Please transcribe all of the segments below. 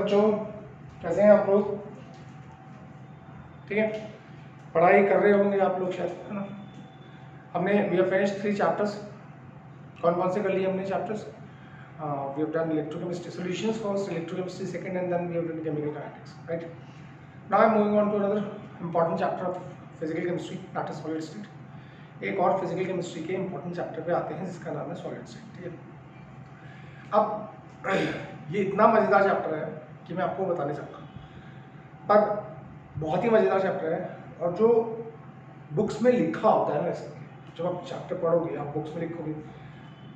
बच्चों, कैसे हैं आप लोग? ठीक है, पढ़ाई कर रहे होंगे आप लोग शायद, है ना। हमने वी हैव फिनिश्ड 3 चैप्टर्स। कौन कौन से कर लिए हमने chapters? We have done electrochemistry solutions first, electrochemistry second, and then we have done chemical kinetics, right. Now I am moving on to another important chapter of physical chemistry, that is solid state. एक और physical chemistry के important chapter पे आते हैं जिसका नाम है solid state. ठीक है, अब ये इतना मज़ेदार चैप्टर है कि मैं आपको बता नहीं सकता, पर बहुत ही मज़ेदार चैप्टर है। और जो बुक्स में लिखा होता है ना, जब आप चैप्टर पढ़ोगे, आप बुक्स में लिखोगे,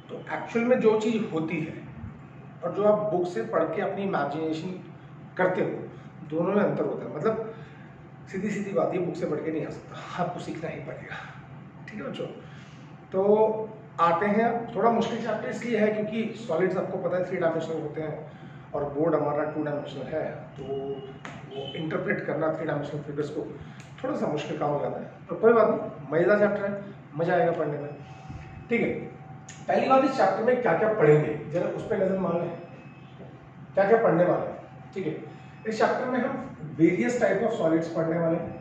तो एक्चुअल में जो चीज़ होती है और जो आप बुक से पढ़ के अपनी इमेजिनेशन करते हो, दोनों में अंतर होता है। मतलब सीधी सीधी बात है, बुक से पढ़ के नहीं आ सकता, आपको सीखना ही पड़ेगा। ठीक है बच्चों, तो आते हैं। थोड़ा मुश्किल चैप्टर इसलिए है क्योंकि सॉलिड्स आपको पता है 3 डायमेंशनल होते हैं और बोर्ड हमारा 2 डायमेंशनल है, तो वो इंटरप्रेट करना 3 डायमेंशनल फिगर्स को थोड़ा सा मुश्किल काम हो जाता है। तो कोई बात नहीं, मज़ेदार चैप्टर है, मज़ा आएगा पढ़ने में। ठीक है, पहली बात, इस चैप्टर में क्या क्या पढ़ेंगे जरा उस पर नजर मार लें, क्या क्या पढ़ने वाले हैं। ठीक है, इस चैप्टर में हम वेरियस टाइप ऑफ सॉलिड्स पढ़ने वाले हैं।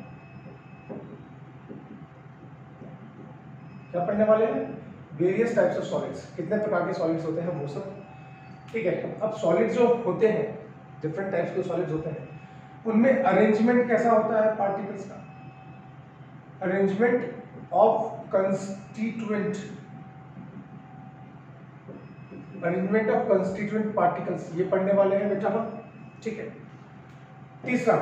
क्या पढ़ने वाले हैं? Various types of solids. कितने प्रकार के सॉलिड्स होते हैं वो सब। ठीक है, अब सॉलिड्स जो होते हैं, डिफरेंट टाइप्स के सॉलिड्स होते हैं, उनमें अरेंजमेंट कैसा होता है पार्टिकल्स का, arrangement of constituent, arrangement of constituent particles, ये पढ़ने वाले हैं बेटा हम। ठीक है, तीसरा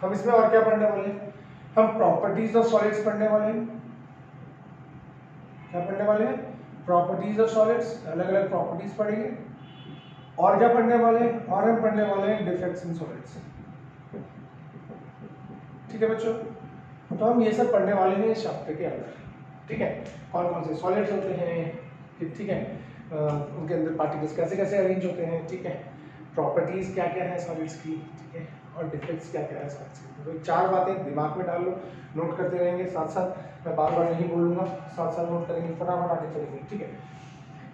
हम इसमें और क्या पढ़ने वाले हैं? हम प्रॉपर्टीज ऑफ सॉलिड्स पढ़ने वाले हैं। क्या पढ़ने वाले हैं? प्रॉपर्टीज ऑफ सॉलिड्स, अलग अलग प्रॉपर्टीज पढ़ेंगे। और क्या पढ़ने वाले हैं? और हम पढ़ने वाले हैं डिफेक्ट्स इन सॉलिड्स। ठीक है बच्चों, तो हम ये सब पढ़ने वाले हैं इस चैप्टर के अंदर। ठीक है, कौन कौन से सॉलिड्स होते हैं, ठीक है, उनके अंदर पार्टिकल्स कैसे कैसे अरेंज होते हैं, ठीक है, प्रॉपर्टीज क्या क्या है सॉलिड्स की, ठीक है, और डिफेक्ट्स क्या क्या है सॉलिड्स की। तो 4 बातें दिमाग में डाल लो, नोट करते रहेंगे, साथ साथ मैं बार बार नहीं बोलूँगा, साथ साथ नोट करेंगे, फटाफट आगे चलेंगे। ठीक है,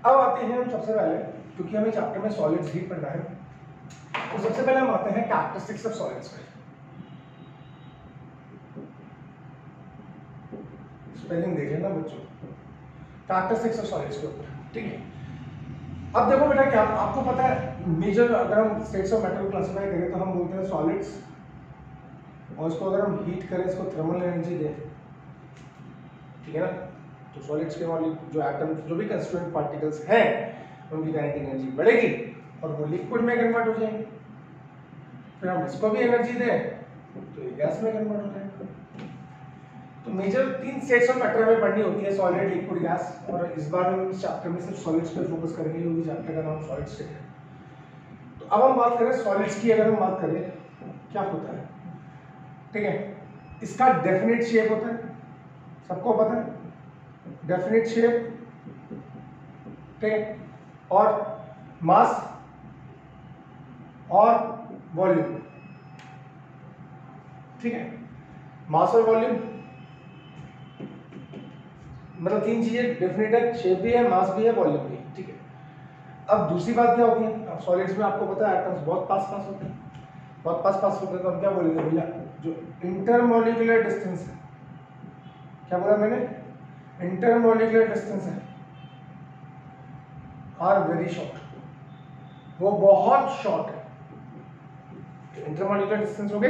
अब आते हैं हम सबसे पहले, क्योंकि हमें चैप्टर में सॉलिड्स ही पढ़ना है, तो सबसे पहले हम आते हैं कैरेक्टरिस्टिक्स ऑफ सॉलिड्स पे। स्पेलिंग देख लेना बच्चों, कैरेक्टरिस्टिक्स ऑफ सॉलिड्स के ऊपर। ठीक है, अब देखो बेटा, क्या आपको पता है मेजर, अगर हम स्टेट्स ऑफ मैटर को क्लासिफाई करें तो हम बोलते हैं सॉलिड्स, और इसको अगर हम हीट करें, इसको थर्मल एनर्जी दें, ठीक है ना, तो सॉलिड्स के जो एटम, जो भी कंस्टिट्यूएंट पार्टिकल्स हैं, उनकी काइनेटिक एनर्जी बढ़ेगी और वो लिक्विड में कन्वर्ट हो जाएंगे। फिर हम इसको भी एनर्जी दें तो ये गैस में कन्वर्ट हो जाएगा। तो मेजर 3 स्टेट्स ऑफ मैटर में पढ़नी होती है, सॉलिड, लिक्विड, गैस। और इस बार हम इस चैप्टर में सिर्फ सॉलिड्स पे फोकस करेंगे, क्योंकि चैप्टर का नाम सॉलिड स्टेट है। तो अब हम बात करें सॉलिड्स की, अगर हम बात करें क्या होता है, ठीक है, इसका डेफिनेट शेप होता है, सबको पता है, डेफिनेट शेप, ठीक है, और मास और वॉल्यूम। ठीक है, मास और वॉल्यूम मतलब 3 चीजें डेफिनेट है, शेप भी है, मास भी है, वॉल्यूम भी है। ठीक है, अब दूसरी बात क्या होती है, अब सॉलिड्स में आपको पता है एटम्स बहुत पास पास होते हैं, बहुत पास पास होते हैं, तो हम क्या बोलेंगे भैया, जो इंटरमॉलिक्यूलर डिस्टेंस है, क्या बोला मैंने, इंटरमॉलिक्यूलर डिस्टेंस है, आर वेरी शॉर्ट, वो बहुत शॉर्ट है। जो इंटरमॉलिक्यूलर डिस्टेंस हो गए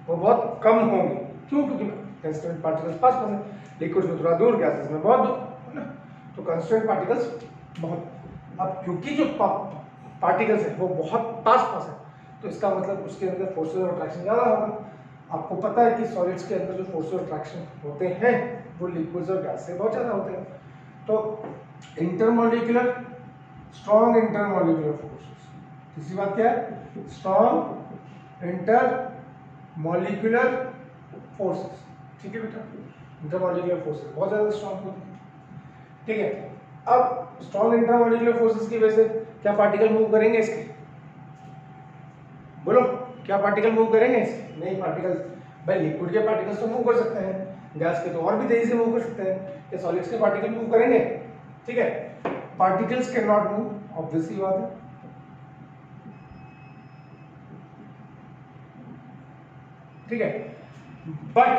वो बहुत कम होंगे। क्यों? क्योंकि कंस्टिट्यूएंट पार्टिकल्स पास पास है, लिक्विड्स में थोड़ा दूर, गैसेस में बहुत दूर, है ना, तो कंस्टिट्यूएंट पार्टिकल्स बहुत। अब क्योंकि जो पार्टिकल्स है वो बहुत पास पास है, तो इसका मतलब उसके अंदर फोर्सेस ऑफ अट्रैक्शन ज़्यादा होगा। आपको पता है कि सॉलिड्स के अंदर जो फोर्सेस ऑफ अट्रैक्शन होते हैं वो लिक्विड्स और गैस से बहुत ज़्यादा होते हैं। तो इंटरमॉलिक्यूलर, स्ट्रॉन्ग इंटरमॉलिक्यूलर फोर्सेस। तीसरी बात क्या है, स्ट्रॉन्ग इंटरमॉलिक्यूलर फोर्सेस। ठीक है बेटा, इंटरमॉलिक्यूलर फोर्सेस बहुत ज़्यादा स्ट्रॉन्ग होते हैं। ठीक है, अब स्ट्रॉन्ग इंटरमॉलिक्यूलर फोर्सेस की वजह से क्या पार्टिकल मूव करेंगे इसके, बोलो, क्या पार्टिकल मूव करेंगे इसके? नहीं, पार्टिकल, भाई लिक्विड के पार्टिकल्स तो मूव कर सकते हैं, गैस के तो और भी तेजी से मूव कर सकते हैं, क्या सॉलिड्स के पार्टिकल मूव करेंगे? ठीक है, particles can not move, obviously बात है। ठीक है, but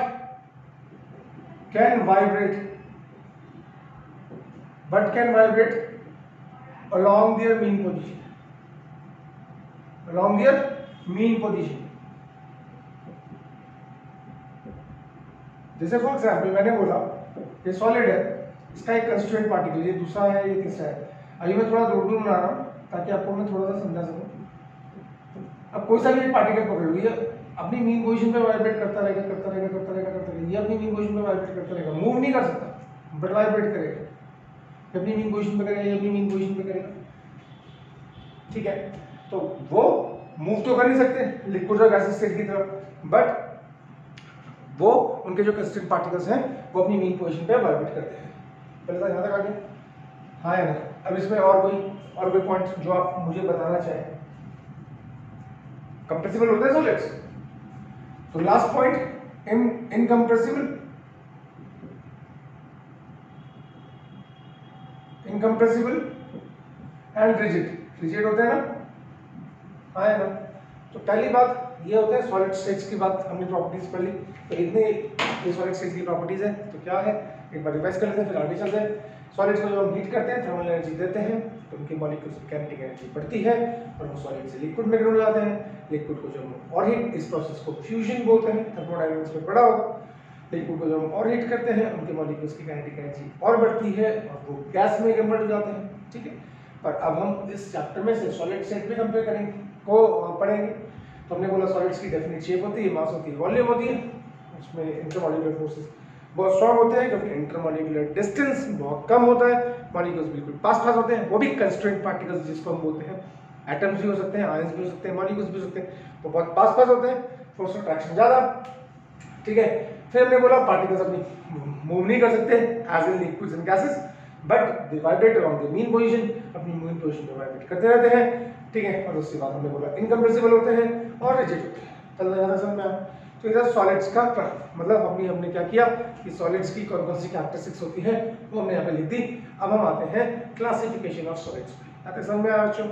can vibrate along their mean position, जैसे फॉर एग्जाम्पल मैंने बोला ये सॉलिड है, इसका एक कंस्टिट्यूएंट पार्टिकल, ये दूसरा है, ये तीसरा है। अभी मैं थोड़ा दूर बना रहा हूँ ताकि आपको मैं थोड़ा सा समझा सकूँ। अब कोई सा भी एक पार्टिकल पकड़ लो, ये अपनी मीन पोजीशन पे वाइब्रेट करता रहेगा, ये अपनी मीन पोजीशन पे वाइब्रेट करता रहेगा, मूव नहीं कर सकता बट वाइब्रेट करेगा, ये अपनी मीन पोजीशन पे करेगा, ये अपनी मीन पोजीशन पे करेगा, ठीक है। तो वो मूव तो कर नहीं सकते लिक्विड और गैसेस स्टेट की तरफ, बट वो उनके जो कंस्टिट्यूएंट पार्टिकल्स हैं वो अपनी मीन पोजीशन पे वाइब्रेट करते हैं। पहले तक यहाँ तक आ गया, हाँ है ना। अब इसमें और कोई पॉइंट जो आप मुझे बताना चाहें। कंप्रेसिबल होते हैं सॉलिड्स, तो last point incompressible and rigid होते हैं ना, हाँ है ना। तो पहली बात ये होते हैं सॉलिड स्टेट्स की बात, हमने प्रॉपर्टीज पढ़ ली, तो इतने ये सॉलिड स्टेट्स की प्रॉपर्टीज है। तो क्या है, एक बार रिवाइज कर लेते हैं फिर आगे चलते हैं। सॉलिड्स को जब हम हीट करते हैं, थर्मल एनर्जी देते हैं, तो उनकी मॉलिक्यूल्स की काइनेटिक एनर्जी बढ़ती है और वो सॉलिड से लिक्विड में कन्वर्ट हो जाते हैं। लिक्विड को जब हम और हीट, इस प्रोसेस को फ्यूजन बोलते हैं, थर्मोडायनामिक्स में पढ़ा होगा। लिक्विड को जब हम और हीट करते हैं, उनके मॉलिक्यूल्स की काइनेटिक एनर्जी और बढ़ती है और वो गैस में कन्वर्ट हो जाते हैं, ठीक है। पर अब हम इस चैप्टर में से सॉलिड स्टेट में कंपेयर करेंगे पढ़ेंगे। तो हमने बोला सॉलिड्स की डेफिनेट शेप होती है, मास होती है, वॉल्यूम होती है, उसमें इंटरमॉलिक्यूलर फोर्सेस बहुत स्ट्रांग होते हैं क्योंकि इंटरमॉलिक्यूलर डिस्टेंस बहुत कम होता है, मॉलिक्यूल्स बिल्कुल पास होते हैं, वो भी कंस्ट्रेंट पार्टिकल्स जिसको हम बोलते हैं। एटम्स भी हो सकते हैं, आयंस भी हो सकते हैं, मॉलिक्यूल्स भी हो सकते हैं, वो बहुत पास होते हैं, फोर्स ऑफ अट्रैक्शन ज़्यादा, ठीक है। फिर हमने बोला पार्टिकल्स अपनी मूव नहीं कर सकते as in liquids and gases, but they vibrate around the mean position, अपनी मीन पोजीशन पे वाइब्रेट करते रहते हैं, ठीक है। और उसके बाद हमने बोला इनकम्प्रेसिबल होते हैं और रिजिड होते हैं। चलो ज़्यादा समझ में आया। तो इधर सॉलिड्स का मतलब हमने क्या किया कि सॉलिड्स की कौन कौन सी कैरेक्टरिस्टिक्स होती है वो हमने यहाँ पे लिख दी। अब हम आते हैं क्लासिफिकेशन ऑफ सॉलिड्स पे। आते समझ में आया बच्चों?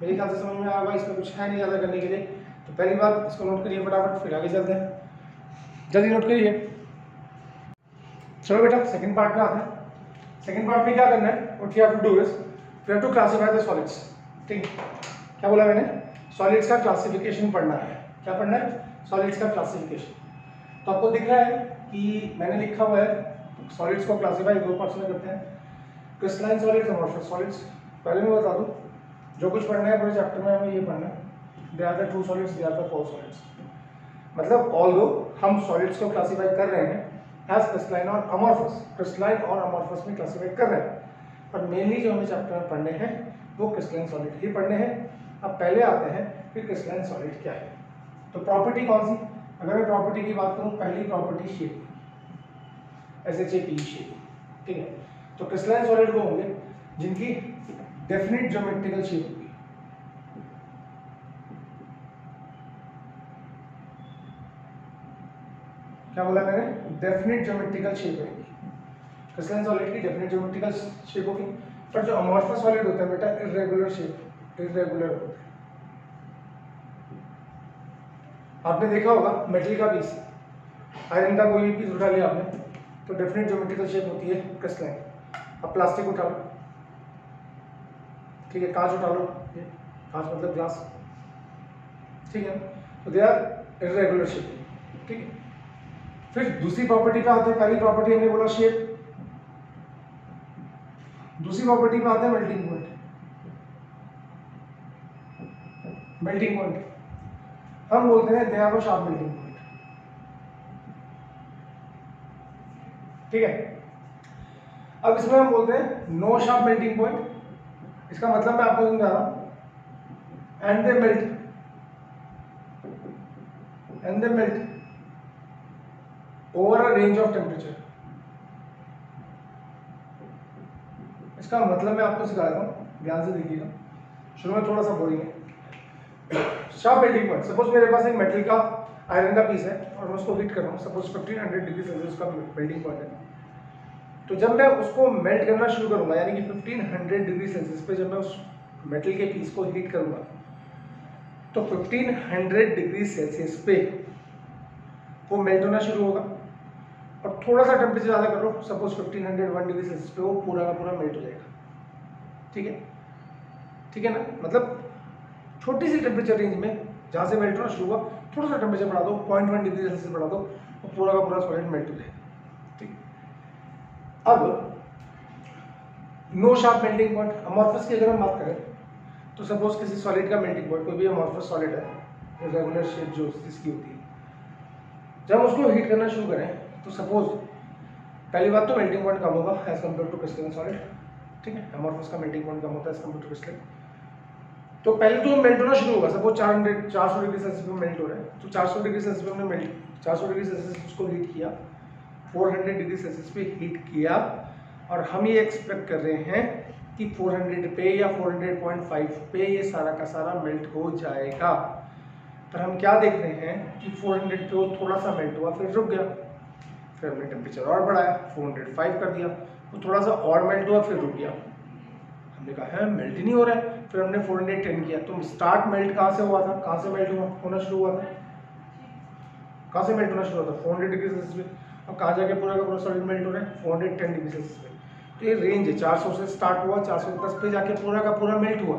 मेरे ख्याल से समझ में आया, इसमें कुछ है नहीं ज़्यादा करने के लिए। तो पहली बात इसको नोट करिए फटाफट, फिर आगे चलते हैं, जल्दी नोट करिए। चलो बेटा सेकंड पार्ट में आते हैं। सेकंड पार्ट में क्या करना है, what you have to do is you have to classify the solids, ठीक है। क्या बोला मैंने, सॉलिड्स का क्लासिफिकेशन पढ़ना है। क्या पढ़ना है, सॉलिड्स का क्लासिफिकेशन। तो आपको दिख रहा है कि मैंने लिखा हुआ है सॉलिड्स को क्लासिफाई दो पार्ट्स में करते हैं, क्रिस्टलाइन सॉलिड्स, अमॉर्फस सॉलिड्स। पहले मैं बता दूं, जो कुछ पढ़ना है पूरे चैप्टर में हमें ये पढ़ना है, they are the true solids, they are the false solids. मतलब ऑल्दो हम सॉलिड्स को क्लासिफाई कर रहे हैं एज क्रिस्टलाइन और अमॉर्फस, क्रिस्टलाइन और अमॉर्फस में क्लासिफाई कर रहे हैं, पर मेनली जो हमें चैप्टर में पढ़ने हैं वो क्रिस्टलाइन सॉलिड ही पढ़ने हैं। अब पहले आते हैं कि क्रिस्टलाइन सॉलिड क्या है। तो प्रॉपर्टी कौन सी, अगर मैं प्रॉपर्टी की बात करूं, पहली प्रॉपर्टी शेप, SHAP शेप, ठीक है। तो क्रिस्टलाइन सॉलिड वो होंगे जिनकी डेफिनिट ज्योमेट्रिकल शेप होगी। क्या बोला मैंने, डेफिनिट ज्योमेट्रिकल शेप है क्रिस्टलाइन सॉलिड की, डेफिनिट ज्योमेट्रिकल शेप होगी। पर जो अमॉर्फस सॉलिड होता है बेटा, इर्रेगुलर शेप, इर्रेगुलर होता है। आपने देखा होगा मेटल का पीस, आयरन का कोई भी पीस उठा लिया आपने, तो डेफिनेट ज्योमेट्रिकल शेप होती है क्रिस्टलाइन। अब प्लास्टिक उठा लो, ठीक है, कांच उठा लो, ये कांच मतलब ग्लास, ठीक है, तो दे आर इर्रेगुलर शेप, ठीक है। फिर दूसरी प्रॉपर्टी पे आते हैं, पहली प्रॉपर्टी हमने बोला शेप, दूसरी प्रॉपर्टी पे आते हैं मेल्टिंग पॉइंट। मेल्टिंग पॉइंट हम बोलते हैं they have a sharp melting point, ठीक है। अब इसमें हम बोलते हैं नो शार्प मेल्टिंग पॉइंट, इसका मतलब मैं आपको समझा रहा हूं, and they melt over a range of temperature. इसका मतलब मैं आपको सिखा देता हूँ, ध्यान से देखिएगा, शुरू में थोड़ा सा बोरिंग है। शार्प मेल्टिंग पॉइंट, सपोज मेरे पास एक मेटल का आयरन का पीस है और मैं उसको हीट कर रहा हूँ, सपोज 1500 डिग्री सेल्सियस का मेल्टिंग पॉइंट है। तो जब मैं उसको मेल्ट करना शुरू करूंगा, यानी कि 1500 डिग्री सेल्सियस पे जब मैं उस मेटल के पीस को हीट करूंगा, तो 1500 डिग्री सेल्सियस पे वो मेल्ट होना शुरू होगा, और थोड़ा सा टेम्परेचर ज़्यादा कर लो, सपोज 1501 डिग्री सेल्सियस पे, वो पूरा का पूरा मेल्ट हो जाएगा। ठीक है, ठीक है ना, मतलब छोटी सी टेम्परेचर रेंज में जहाँ से मेल्ट होना शुरू हुआ, थोड़ा सा टेम्परेचर बढ़ा दो, 0.1 डिग्री सेल्सियस बढ़ा दो, वो पूरा का पूरा सॉलिड मेल्ट हो जाएगा। ठीक है, अब no sharp melting point, amorphous की अगर हम बात करें तो सपोज किसी सॉलिड का मेल्टिंग पॉइंट, कोई भी अमॉर्फस सॉलिड है, रेगुलर शेप जो जिसकी होती है, जब हम उसको हीट करना शुरू करें तो सपोज पहली बात तो मेल्टिंग पॉइंट कम होगा as compare to crystalline solid. ठीक है, अमॉर्फस का मेल्टिंग पॉइंट कम होता है एज कम्पेयर टू क्रिस्टलाइन। तो पहले तो मेल्ट होना शुरू होगा, सपोज 400 डिग्री सेल्सियस पे मेल्ट हो रहा है, तो 400 डिग्री सेल्सियस पे हमने 400 डिग्री सेल्सियस उसको हीट किया, 400 डिग्री सेल्सियस पे हीट किया, और हम ये एक्सपेक्ट कर रहे हैं कि 400 पे या 400.5 पे ये सारा का सारा मेल्ट हो जाएगा। पर हम क्या देख रहे हैं कि 400 पे वो थोड़ा सा मेल्ट हुआ, फिर रुक गया, फिर हमने टेम्परेचर और बढ़ाया, 405 कर दिया, वो थोड़ा सा और मेल्ट हुआ, फिर रुक गया। हमने कहा है मेल्ट ही नहीं हो रहा है, फिर हमने 410 किया। तो स्टार्ट मेल्ट कहाँ से हुआ था, कहाँ से मेल्ट होना शुरू हुआ था, कहाँ से मेल्ट होना शुरू हुआ था 400 डिग्री सेल्सियस पे, और कहाँ जाके पूरा का पूरा सॉलिड मेल्ट हो रहा है 410 डिग्री सेल्सियस पे। तो ये रेंज है, 400 से स्टार्ट हुआ, 410 पे जाके पूरा का पूरा मेल्ट हुआ।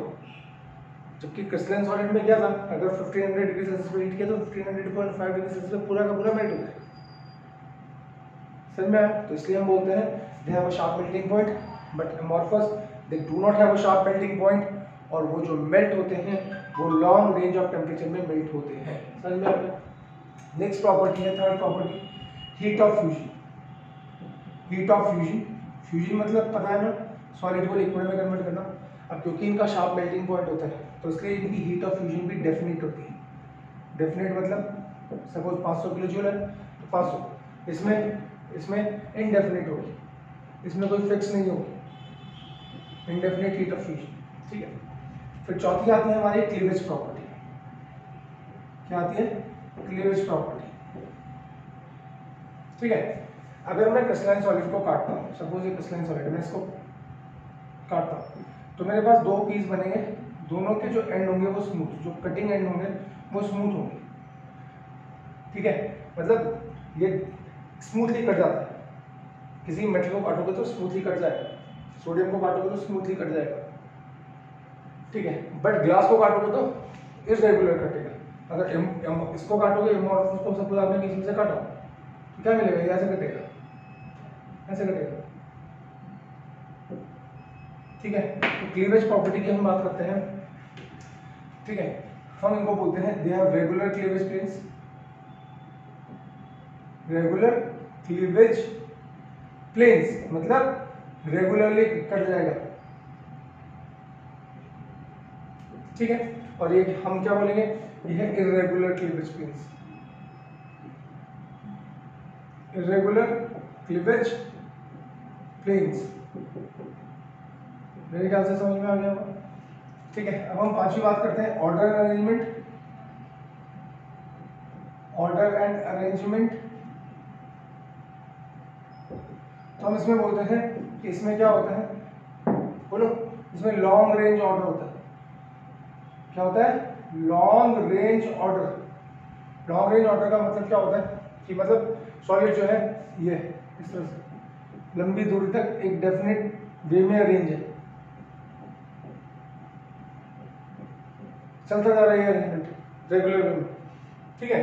जबकि क्रिस्टलाइन सॉलिड में क्या था, अगर 1500 डिग्री सेल्सियस पे हीट किया तो 1500.5 डिग्री सेल्सियस पे पूरा का पूरा मेल्ट हो जाएगा। समझ में आया? तो इसलिए हम बोलते हैं they have a sharp melting point, but amorphous they do not have a sharp melting point, और वो जो मेल्ट होते हैं वो लॉन्ग रेंज ऑफ टेम्परेचर में मेल्ट होते हैं। समझ में आ गया? नेक्स्ट प्रॉपर्टी है, third property, heat of fusion. Heat of fusion, fusion मतलब पता है ना, सॉलिड को लिक्विड में कन्वर्ट करना। अब क्योंकि इनका शार्प मेल्टिंग पॉइंट होता है तो इसलिए इनकी हीट ऑफ फ्यूजन भी डेफिनेट होती है। डेफिनेट मतलब सपोज 500 किलो जूल है तो 500, इसमें इनडेफिनेट होगी, इसमें कोई फिक्स नहीं होगी, इनडेफिनेट हीट ऑफ फ्यूजन। ठीक है, फिर चौथी आती है हमारी क्लीवेज प्रॉपर्टी। क्या आती है? Cleavage property. ठीक है, अगर मैं क्रिस्टलाइन सॉलिड को काटता हूँ, सपोज ये क्रिस्टलाइन सॉलिड है, मैं इसको काटता हूँ तो मेरे पास दो पीस बनेंगे, दोनों के जो एंड होंगे वो स्मूथ, जो कटिंग एंड होंगे वो स्मूथ होंगे। ठीक है, मतलब ये स्मूथली कट जाता है, किसी मेटल को काटोगे तो स्मूथली कट जाएगा, सोडियम को काटोगे तो स्मूथली कट जाएगा। ठीक है, बट ग्लास को काटोगे तो इरेगुलर कटेगा। अगर इसको काटोगे, इसको सपोज आपने किसी से काटा तो क्या मिलेगा, ऐसे कटेगा, ऐसे कटेगा। ठीक है, तो क्लीवेज प्रॉपर्टी की हम बात करते हैं। ठीक है, हम इनको बोलते हैं they have regular cleavage planes. Regular cleavage planes मतलब रेगुलरली कट जाएगा। ठीक है, और ये हम क्या बोलेंगे, ये है irregular cleavage planes. Irregular cleavage planes, मेरे ख्याल से समझ में आ गया होगा। ठीक है, अब हम पांचवी बात करते हैं order and arrangement. Order and arrangement, तो हम इसमें बोलते हैं कि इसमें क्या होता है, बोलो, इसमें लॉन्ग रेंज ऑर्डर होता है। क्या होता है? Long range order. Long range order का मतलब क्या होता है कि मतलब सॉलिड जो है ये इस तरह से लंबी दूरी तक एक डेफिनेट वे में अरेंज है, चलता जा रहा है अरेंजमेंट रेगुलर वे में। ठीक है,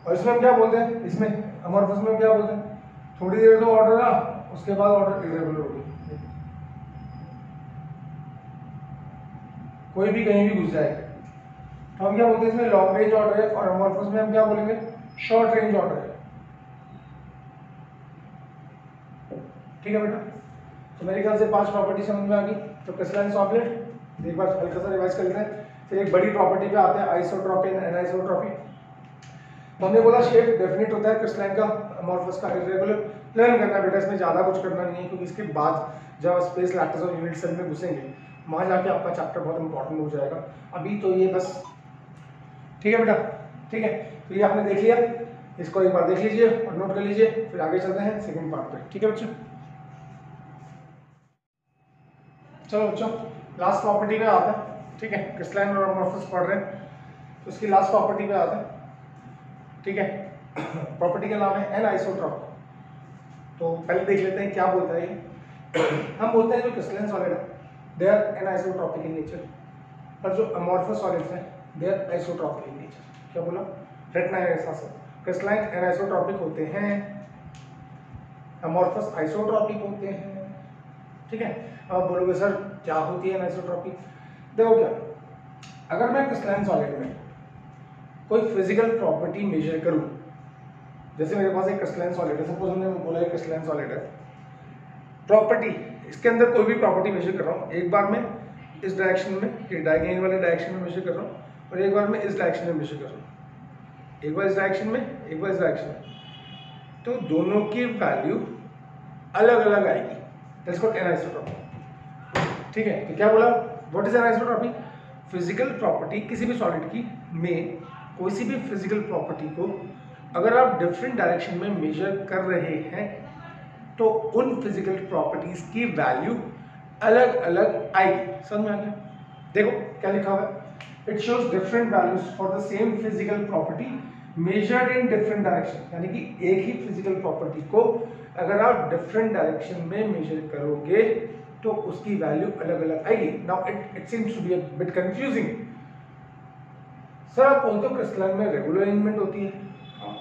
और इसमें हम क्या बोलते हैं, इसमें अमॉर्फस में क्या बोलते हैं, थोड़ी देर तो ऑर्डर रहा, उसके बाद ऑर्डर इरेगुलर हो गया, कोई भी कहीं भी घुस जाएगा। तो हम क्या बोलते हैं, इसमें लॉन्ग रेंज ऑर्डर है, और अमॉर्फस में हम क्या बोलेंगे, शॉर्ट रेंज ऑर्डर है। ठीक है बेटा, तो मेरे ख्याल से 5 प्रॉपर्टी समझ में आ गई। तो क्रिस्टलाइन सॉलिड एक बार हल्का सा रिवाइज कर लेते हैं, फिर एक बड़ी प्रॉपर्टी पे आते हैं, आइसोट्रॉपी एंड एनिसोट्रॉपी। तो हमने बोला शेप डेफिनेट होता है क्रिस्टलाइन का, अमॉर्फस का इरेगुलर। लर्न करना बेटा, इसमें ज़्यादा कुछ करना नहीं है, क्योंकि इसके बाद जब स्पेस लैटिस और यूनिट सेल में घुसेंगे वहाँ जाके आपका चैप्टर बहुत इंपॉर्टेंट हो जाएगा। अभी तो ये बस, ठीक है बेटा, ठीक है, तो ये आपने देख लिया, इसको एक बार देख लीजिए और नोट कर लीजिए, फिर आगे चलते हैं सेकेंड पार्ट पे। ठीक है बच्चों, चलो बच्चों लास्ट प्रॉपर्टी पे आते हैं। ठीक है, क्रिस्टलाइन और अमॉर्फस पढ़ रहे हैं तो इसकी लास्ट प्रॉपर्टी पे आते हैं। ठीक है, प्रॉपर्टी का नाम है एनआइसोट्रॉपिक। तो पहले देख लेते हैं क्या बोलता है ये। हम बोलते हैं जो क्रिस्टलाइन सॉलिड है दे आर एनआइसोट्रॉपिक इन नेचर, और जो अमॉर्फस सॉलिड्स हैं they are isotropic in nature. क्या बोला? रटना है ऐसा सब। क्रिस्टलाइन एनआइसोट्रॉपिक होते हैं, अमॉर्फस आइसोट्रॉपिक होते हैं। ठीक है, अब बोलोगे सर क्या होती है एनआइसोट्रॉपिक? देखो क्या, अगर मैं क्रिस्टलाइन सॉलिड में कोई फिजिकल प्रॉपर्टी मेजर करूं, जैसे मेरे पास एक क्रिस्टलाइन सॉलिड है, सपोज हमने बोला एक क्रिस्टलाइन सॉलिड है, प्रॉपर्टी इसके अंदर कोई भी प्रॉपर्टी मेजर कर रहा हूँ, एक बार में इस डायरेक्शन में, ये डायगोनल वाले डायरेक्शन में मेजर कर रहा हूँ, और एक बार में इस डायरेक्शन में मेजर कर रहा हूँ, एक बार इस डायरेक्शन में, एक बार इस डायरेक्शन में, तो दोनों की वैल्यू अलग अलग आएगी। That's called anisotropic. ठीक है, तो क्या बोला? What is anisotropic? Physical property किसी भी सॉलिड की में कोई सी भी फिजिकल प्रॉपर्टी को अगर आप डिफरेंट डायरेक्शन में मेजर कर रहे हैं तो उन फिजिकल प्रॉपर्टीज की वैल्यू अलग अलग आएगी। समझ में आ गया? देखो क्या लिखा हुआ है, it shows different values for the same physical property measured in different direction. यानी कि एक ही फिजिकल प्रॉपर्टी को अगर आप डिफरेंट डायरेक्शन में मेजर करोगे तो उसकी वैल्यू अलग अलग आएगी। Now it seems to be a bit confusing. Sir आप बोलते हो क्रिस्टलाइन में रेगुलर अरेंजमेंट होती है, हाँ।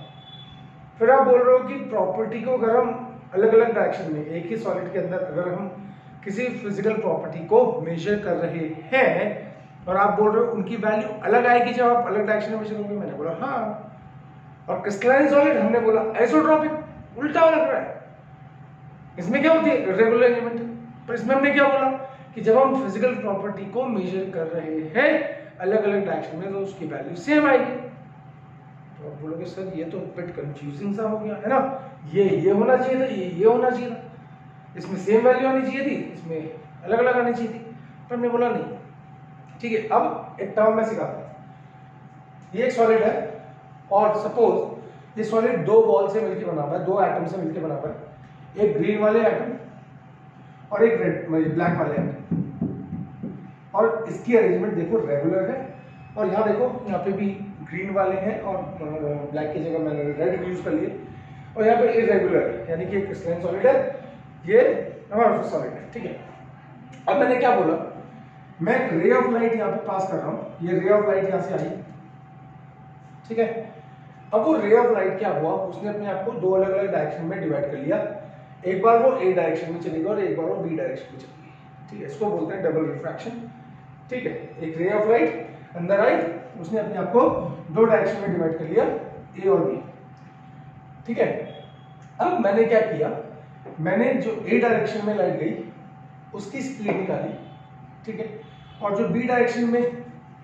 फिर आप बोल रहे हो कि प्रॉपर्टी को अगर हम अलग अलग डायरेक्शन में एक ही सॉलिड के अंदर अगर हम किसी फिजिकल प्रॉपर्टी को मेजर कर रहे हैं और आप बोल रहे हो उनकी वैल्यू अलग आएगी जब आप अलग डायरेक्शन में मेजर करोगे, मैंने बोला हाँ। और क्रिस्टलाइन सॉलिड हमने बोला आइसोट्रॉपिक, उल्टा लग रहा है। इसमें क्या होती है? Regular arrangement. पर इसमें हमने क्या बोला कि जब हम फिजिकल प्रॉपर्टी को मेजर कर रहे हैं अलग अलग डायरेक्शन में तो उसकी वैल्यू सेम आएगी। तो आप बोलोगे सर ये तो बिट कंफ्यूजिंग सा हो गया है ना, ये होना चाहिए था, ये होना चाहिए था, इसमें सेम वैल्यू आनी चाहिए थी, इसमें अलग अलग आनी चाहिए थी। पर हमने बोला नहीं। ठीक है, अब एक टर्म में सिखाता हूं। ये एक सॉलिड है और सपोज ये सॉलिड दो बॉल से मिलकर बना हुआ है, दो एटम से मिलकर बना हुआ है, एक ग्रीन वाले एटम और एक रेड ब्लैक वाले एटम। और इसकी अरेंजमेंट देखो रेगुलर है, और यहाँ देखो यहाँ पे भी ग्रीन वाले हैं और ब्लैक की जगह मैंने रेड यूज कर लिए, और यहाँ पे इरेगुलर है, यानी कि एक क्रिस्टलाइन सॉलिड है, ये अमॉर्फस सॉलिड है। ठीक है, अब मैंने क्या बोला, मैं एक रे ऑफ लाइट यहाँ पे पास कर रहा हूँ, ये रे ऑफ लाइट यहाँ से आई। ठीक है, अब वो रे ऑफ लाइट क्या हुआ, उसने अपने आप को दो अलग अलग डायरेक्शन में डिवाइड कर लिया। एक बार वो ए डायरेक्शन में चलेगा और एक बार वो बी डायरेक्शन में चलेगी। ठीक है, इसको बोलते हैं डबल रिफ्रैक्शन। ठीक है, एक रे ऑफ लाइट अंदर आई, उसने अपने आप को दो डायरेक्शन में डिवाइड कर लिया, ए और बी। ठीक है, अब मैंने क्या किया, मैंने जो ए डायरेक्शन में लाइट गई उसकी स्पीड निकाली। ठीक है, और जो बी डायरेक्शन में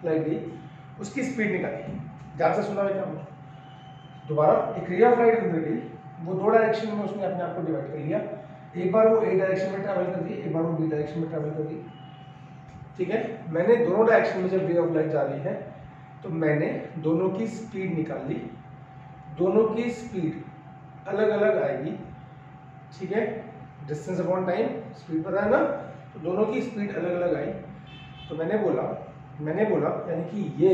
लाइट गई उसकी स्पीड निकाली। ध्यान से सुना बेटा, दोबारा एक रे ऑफ लाइट अंदर गई, वो दो डायरेक्शन में उसने अपने आप को डिवाइड कर लिया। एक बार वो ए डायरेक्शन में ट्रैवल कर दी, एक बार वो बी डायरेक्शन में ट्रैवल कर दी। ठीक है, मैंने दोनों डायरेक्शन में जब रे ऑफ लाइट जा रही है तो मैंने दोनों की स्पीड निकाल ली, दोनों की स्पीड अलग अलग आएगी। ठीक है, डिस्टेंस अपॉन टाइम, स्पीड पता है ना, तो दोनों की स्पीड अलग अलग आई। तो मैंने बोला यानी कि ये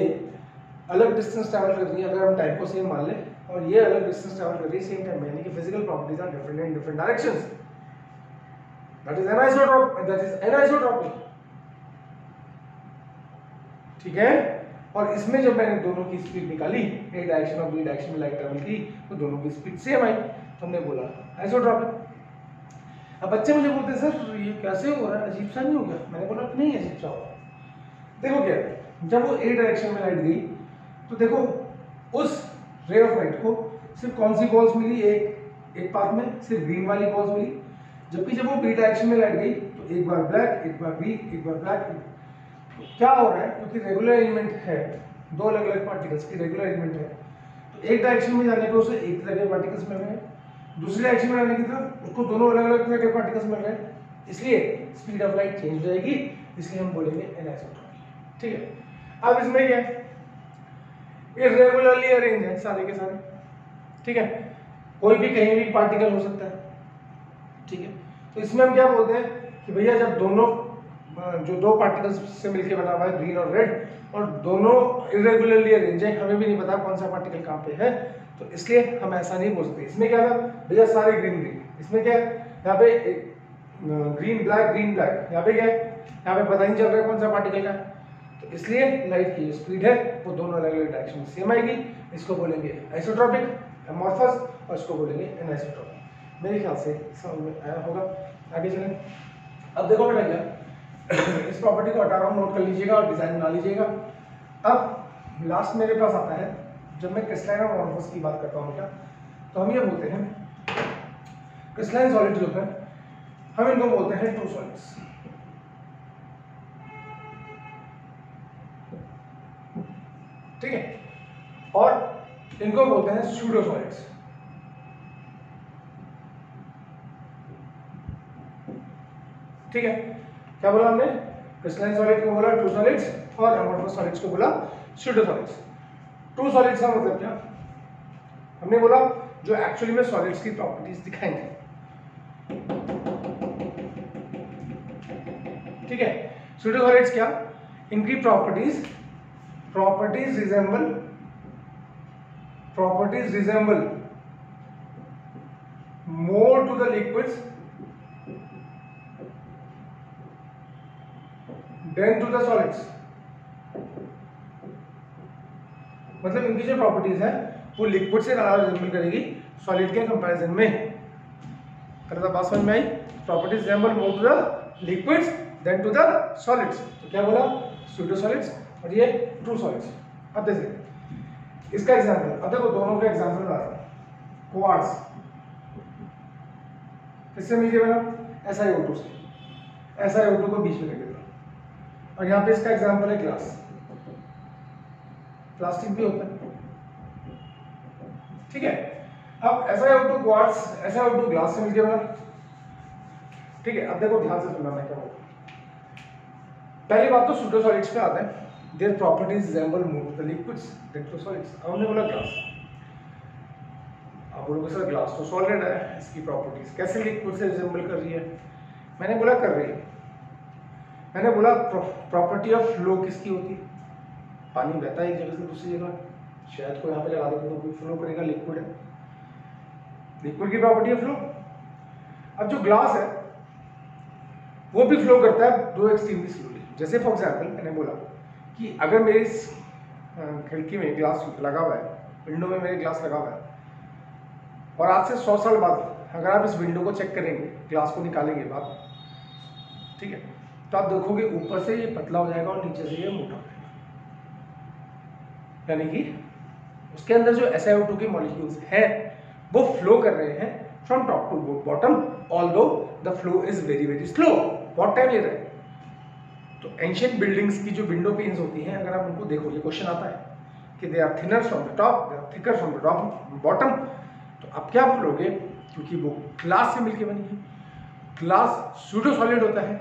अलग डिस्टेंस ट्रैवल कर रही है अगर हम टाइम को सेम मान ले, और ये अलग डिस्टेंस ट्रैवल कर रही है सेम टाइम में, यानी कि physical properties are different in different directions. That is anisotropic. ठीक है, और इसमें जब मैंने दोनों की स्पीड निकाली, ए डायरेक्शन और बी डायरेक्शन में लाइट ट्रैवल की, तो दोनों की स्पीड सेम आई, तो हमने बोला आइसोट्रॉपिक। अब बच्चे मुझे बोलते हैं सर ये कैसे हो रहा है, अजीब सा नहीं हो गया? मैंने बोला नहीं अजीब सा होगा। देखो क्या, जब वो ए डायरेक्शन में लाइट गई तो देखो उस रे ऑफ लाइट को सिर्फ कौन सी बॉल्स मिली, एक पाथ में सिर्फ ग्रीन वाली बॉल्स मिली। जबकि जब वो बी डायरेक्शन में लाइट गई तो एक बार ब्लैक, एक बार बी, एक बार ब्लैक। तो क्या हो रहा है, क्योंकि रेगुलर अरेंजमेंट है, दो अलग अलग पार्टिकल्स की रेगुलर अरेंजमेंट है, तो एक डायरेक्शन में जाने पर उसे एक तरह के पार्टिकल्स मिल रहे हैं, दूसरी डायरेक्शन में जाने की तरफ उसको दोनों अलग अलग तरह के पार्टिकल्स मिल रहे हैं, इसलिए स्पीड ऑफ लाइट चेंज हो जाएगी, इसलिए हम बोलेंगे एनाइसोट्रॉपिक। ठीक है, अब इसमें क्या है, इर्रेगुलरली अरेंज है सारे के सारे। ठीक है, कोई भी कहीं भी पार्टिकल हो सकता है। ठीक है, तो इसमें हम क्या बोलते हैं कि भैया जब दोनों जो दो पार्टिकल्स से मिलकर बना हुआ है ग्रीन और रेड, और दोनों इरेगुलरली अरेंज है, हमें भी नहीं पता कौन सा पार्टिकल कहाँ पे है, तो तो इसलिए हम ऐसा नहीं बोल सकते। इसमें क्या था भैया, सारे ग्रीन ग्रीन, इसमें क्या है यहाँ पे ग्रीन ब्लैक, यहाँ पे क्या है, यहाँ पे पता नहीं चल रहा है कौन सा पार्टिकल का है। तो इसलिए लाइट की जो स्पीड है वो दोनों अलग अलग डायरेक्शन में सेम आएगी। इसको बोलेंगे आइसोट्रॉपिक, एमॉर्फस, और इसको बोलेंगे एनिसोट्रॉपिक। मेरे ख्याल से समझ में आया होगा। आगे चलें। अब देखो बेटा क्या इस प्रॉपर्टी को हटा रहा हूँ, नोट कर लीजिएगा और डिजाइन बना लीजिएगा। अब लास्ट मेरे पास आता है जब मैं क्रिस्टलाइन और एमॉर्फस की बात करता हूँ बेटा, तो हम ये बोलते हैं क्रिस्टलाइन सॉलिड जो है हम इनको बोलते हैं ट्रू सॉलिड्स। ठीक है, और इनको बोलते हैं स्यूडो सॉलिड्स। ठीक है, क्या बोला हमने, क्रिस्टलाइन सॉलिड को बोला ट्रू सॉलिड्स और एमॉर्फस सॉलिड्स को बोला स्यूडो सॉलिड्स। ट्रू सॉलिड्स का मतलब क्या, हमने बोला जो एक्चुअली में सॉलिड्स की प्रॉपर्टीज दिखाएंगे। ठीक है, स्यूडो सॉलिड्स क्या, इनकी properties resemble more to the liquids than to the solids. मतलब इनकी जो प्रॉपर्टीज है वो लिक्विड से ज्यादा रिजेंबल करेगी सॉलिड के कंपैरिजन में। करता बात समझ में आई, properties resemble more to the liquids than to the solids. तो क्या बोला, स्यूडो सॉलिड्स और ये ट्रू सॉलिड्स। अब देखिए इसका एग्जांपल, अब देखो दोनों का एग्जांपल बता रहा हूं। क्वार्ट्ज किससे मिल गया बेटा, SiO2 से। SiO2 को बीच में रख देता हूं, और यहाँ पे इसका एग्जांपल है ग्लास। प्लास्टिक भी होता है। ठीक है, अब SiO2 क्वार्ट्ज, SiO2 ग्लास से मिल गया बेटा। ठीक है, अब देखो ध्यान से सुनना मैं क्या बोलूं। पहली बात तो स्यूडो सॉलिड्स पे आते हैं, their properties resemble more to the liquids than to solids. अब हमने बोला ग्लास, आप बोलोगे सर ग्लास तो सॉलिड है, इसकी प्रॉपर्टीज कैसे लिक्विड से रिजेंबल कर रही है। मैंने बोला कर रही है, मैंने बोला प्रॉपर्टी ऑफ फ्लो किसकी होती है, पानी बहता है एक जगह से दूसरी जगह, शायद को यहाँ पे लगा दो तो फ्लो करेगा, लिक्विड है, लिक्विड की प्रॉपर्टी है फ्लो। अब जो ग्लास है वो भी फ्लो करता है दो एक्सट्रीमली स्लोली। जैसे फॉर एग्जांपल मैंने बोला कि अगर मेरी खिड़की में ग्लास लगा हुआ है, विंडो में मेरे ग्लास लगा हुआ है, और आज से 100 साल बाद अगर आप इस विंडो को चेक करेंगे, ग्लास को निकालेंगे बाद, ठीक है, तो आप देखोगे ऊपर से ये पतला हो जाएगा और नीचे से ये मोटा हो जाएगा। यानी कि उसके अंदर जो SiO2 के मॉलिक्यूल्स हैं वो फ्लो कर रहे हैं from top to bottom, although the flow is very very slow. बहुत टाइम ले रहा है। तो एंशिएंट बिल्डिंग्स की जो विंडो पेन्स होती हैं, अगर आप उनको देखो, ये क्वेश्चन आता है कि they are thinner from the top, they are thicker from the bottom, तो आप क्या बोलोगे, क्योंकि वो ग्लास से मिलकर बनी है, ग्लास स्यूडो सॉलिड होता है,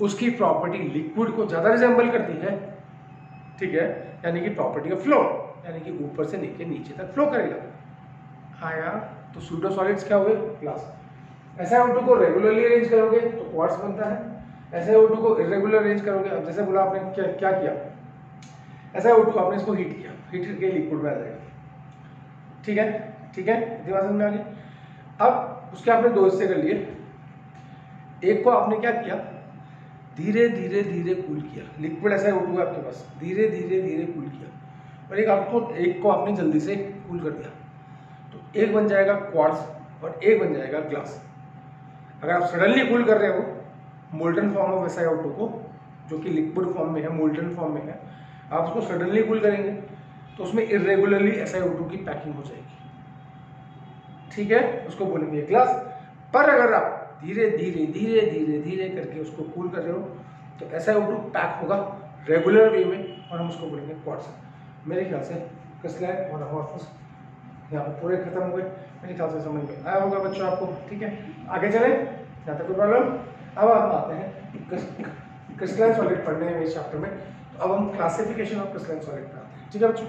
उसकी प्रॉपर्टी लिक्विड को ज्यादा रिजेंबल करती है। ठीक है, यानी कि प्रॉपर्टी ऑफ फ्लो, यानी कि ऊपर से लेके नीचे तक फ्लो करेगा। हाँ यार, तो स्यूडो सॉलिड्स क्या हुए, ग्लास। SiO2 को रेगुलरली अरेंज करोगे तो क्वार्ट्ज बनता है, SiO2 को इरेगुलर अरेंज करोगे, अब जैसे बोला आपने क्या किया, SiO2 आपने इसको हीट किया, हीट करके लिक्विड में आ जाएगा। ठीक है, दिमाग समझ में आ गया। अब उसके आपने दो हिस्से कर लिए, एक को आपने क्या किया, धीरे धीरे कूल किया, लिक्विड SiO2 है आपके पास, धीरे धीरे कूल किया, और एक को आपने जल्दी से कूल कर दिया, तो एक बन जाएगा क्वार्ट्ज और एक बन जाएगा ग्लास। अगर आप सडनली कूल कर रहे हो मोल्टन फॉर्म ऑफ SiO2 को, जो कि लिक्विड फॉर्म में है, मोल्टन फॉर्म में है, आप उसको सडनली कूल करेंगे तो उसमें इरेगुलरली SiO2 की पैकिंग हो जाएगी। ठीक है, उसको बोलेंगे ग्लास। पर अगर आप धीरे धीरे करके उसको कूल कर रहे हो तो SiO2 पैक होगा रेगुलर वे में, और हम उसको बोलेंगे क्वार्ट्ज। मेरे ख्याल से क्रिस्टलाइन और एमॉर्फस यहाँ पर पूरे खत्म हुए, मेरे ख्याल से समझ में आया होगा बच्चों आपको। ठीक है, आगे चलें, यहाँ तक कोई प्रॉब्लम। अब हम आते हैं क्रिस्टलाइन सॉलिड पढ़ने में इस चैप्टर में, तो अब हम क्लासिफिकेशन ऑफ क्रिस्टलाइन सॉलिड पे आते हैं। ठीक है बच्चों।